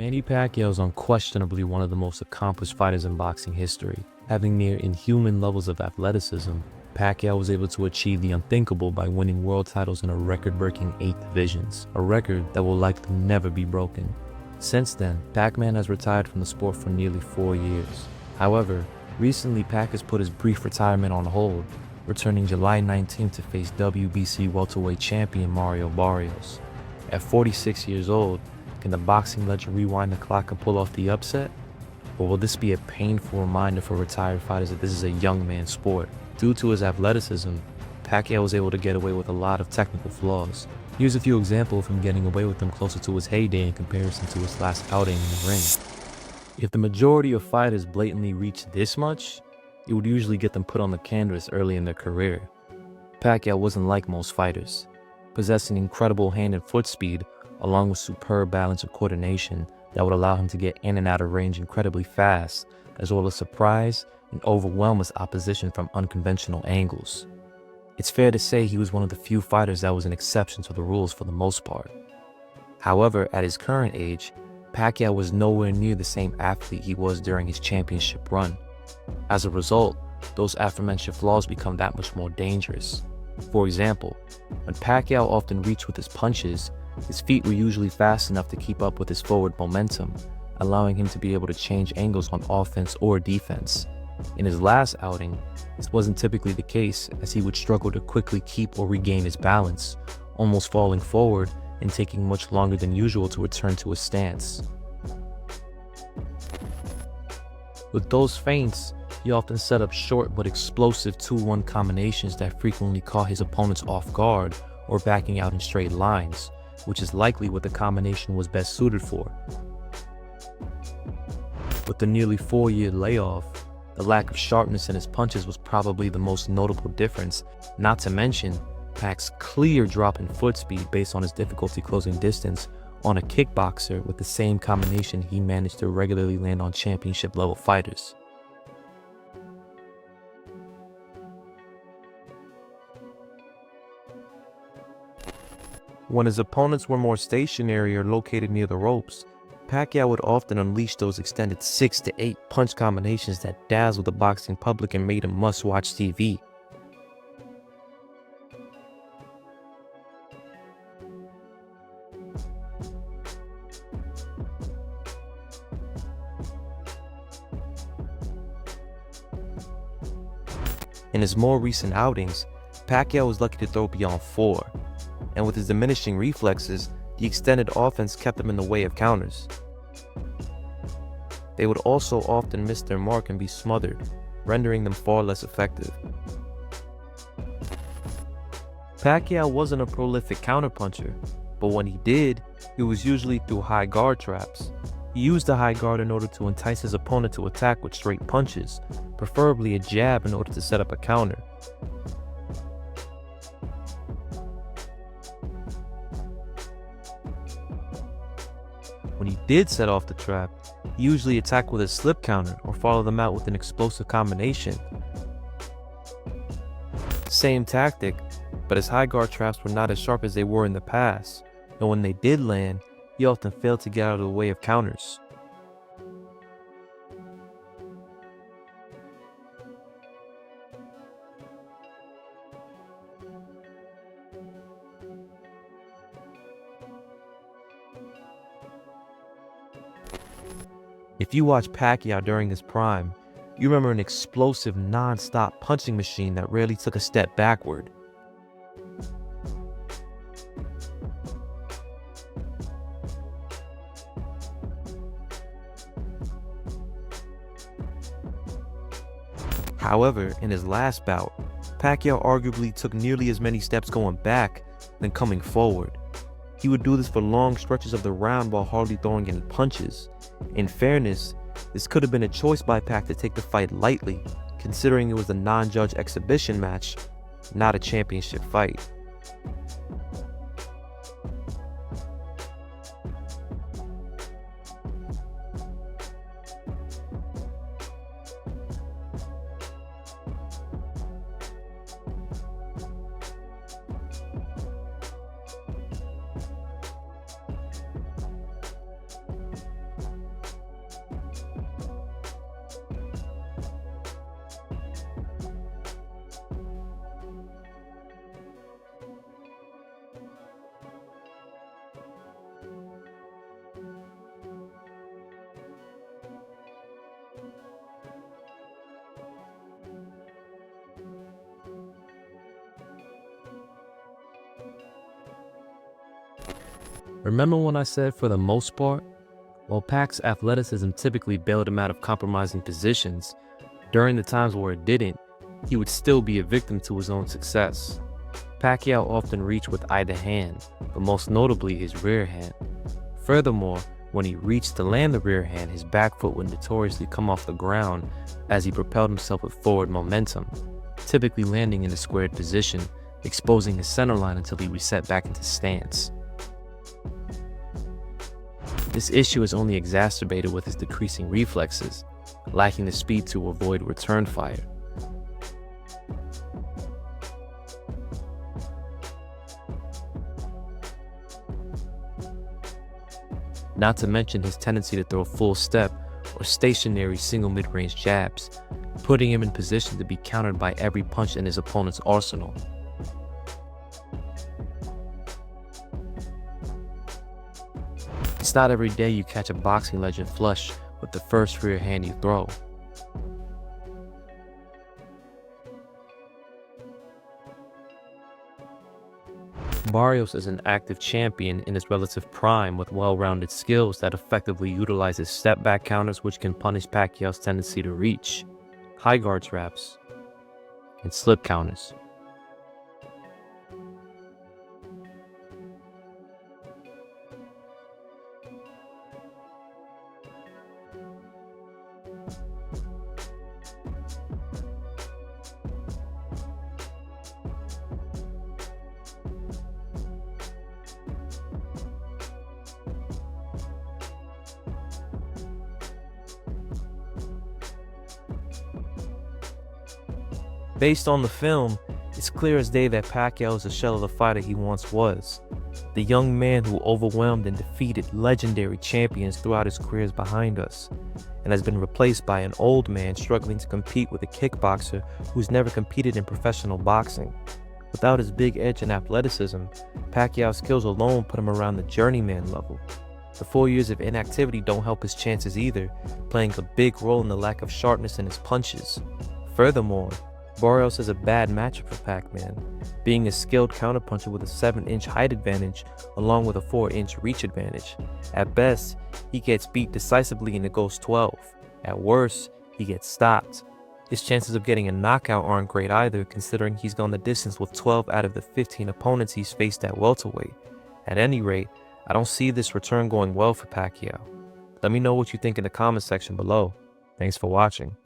Manny Pacquiao is unquestionably one of the most accomplished fighters in boxing history. Having near inhuman levels of athleticism, Pacquiao was able to achieve the unthinkable by winning world titles in a record-breaking 8 divisions, a record that will likely never be broken. Since then, Pac-Man has retired from the sport for nearly 4 years. However, recently Pac has put his brief retirement on hold, returning July 19th to face WBC welterweight champion Mario Barrios. At 46 years old, can the boxing legend rewind the clock and pull off the upset? Or will this be a painful reminder for retired fighters that this is a young man's sport? Due to his athleticism, Pacquiao was able to get away with a lot of technical flaws. Here's a few examples of him getting away with them closer to his heyday in comparison to his last outing in the ring. If the majority of fighters blatantly reach this much, it would usually get them put on the canvas early in their career. Pacquiao wasn't like most fighters, possessing incredible hand and foot speed along with superb balance and coordination that would allow him to get in and out of range incredibly fast, as well as surprise and overwhelm his opposition from unconventional angles. It's fair to say he was one of the few fighters that was an exception to the rules for the most part. However, at his current age, Pacquiao was nowhere near the same athlete he was during his championship run. As a result, those aforementioned flaws become that much more dangerous. For example, when Pacquiao often reached with his punches, his feet were usually fast enough to keep up with his forward momentum, allowing him to be able to change angles on offense or defense. In his last outing, this wasn't typically the case, as he would struggle to quickly keep or regain his balance, almost falling forward and taking much longer than usual to return to his stance. With those feints, he often set up short but explosive 2-1 combinations that frequently caught his opponents off guard or backing out in straight lines, which is likely what the combination was best suited for. With the nearly 4-year layoff, the lack of sharpness in his punches was probably the most notable difference, not to mention Pac's clear drop in foot speed based on his difficulty closing distance on a kickboxer with the same combination he managed to regularly land on championship level fighters. When his opponents were more stationary or located near the ropes, Pacquiao would often unleash those extended 6 to 8 punch combinations that dazzled the boxing public and made him must-watch TV. In his more recent outings, Pacquiao was lucky to throw beyond 4, and with his diminishing reflexes, the extended offense kept him in the way of counters. They would also often miss their mark and be smothered, rendering them far less effective. Pacquiao wasn't a prolific counterpuncher, but when he did, it was usually through high guard traps. He used the high guard in order to entice his opponent to attack with straight punches, preferably a jab in order to set up a counter. When he did set off the trap, he usually attacked with a slip counter or followed them out with an explosive combination. Same tactic, but his high guard traps were not as sharp as they were in the past, and when they did land, he often failed to get out of the way of counters. If you watch Pacquiao during his prime, you remember an explosive, non-stop punching machine that rarely took a step backward. However, in his last bout, Pacquiao arguably took nearly as many steps going back than coming forward. He would do this for long stretches of the round while hardly throwing any punches. In fairness, this could have been a choice by Pac to take the fight lightly, considering it was a non-judge exhibition match, not a championship fight. Remember when I said for the most part? While Pac's athleticism typically bailed him out of compromising positions, during the times where it didn't, he would still be a victim to his own success. Pacquiao often reached with either hand, but most notably his rear hand. Furthermore, when he reached to land the rear hand, his back foot would notoriously come off the ground as he propelled himself with forward momentum, typically landing in a squared position, exposing his center line until he reset back into stance. This issue is only exacerbated with his decreasing reflexes, lacking the speed to avoid return fire. Not to mention his tendency to throw full step or stationary single mid-range jabs, putting him in position to be countered by every punch in his opponent's arsenal. It's not every day you catch a boxing legend flush with the first rear hand you throw. Barrios is an active champion in his relative prime with well-rounded skills that effectively utilize his step-back counters, which can punish Pacquiao's tendency to reach, high guard traps, and slip counters. Based on the film, it's clear as day that Pacquiao is a shell of the fighter he once was. The young man who overwhelmed and defeated legendary champions throughout his career is behind us, and has been replaced by an old man struggling to compete with a kickboxer who's never competed in professional boxing. Without his big edge and athleticism, Pacquiao's skills alone put him around the journeyman level. The 4 years of inactivity don't help his chances either, playing a big role in the lack of sharpness in his punches. Furthermore, Barrios is a bad matchup for Pac-Man, being a skilled counterpuncher with a 7-inch height advantage along with a 4-inch reach advantage. At best, he gets beat decisively and it goes 12. At worst, he gets stopped. His chances of getting a knockout aren't great either, considering he's gone the distance with 12 out of the 15 opponents he's faced at welterweight. At any rate, I don't see this return going well for Pacquiao. Let me know what you think in the comment section below. Thanks for watching.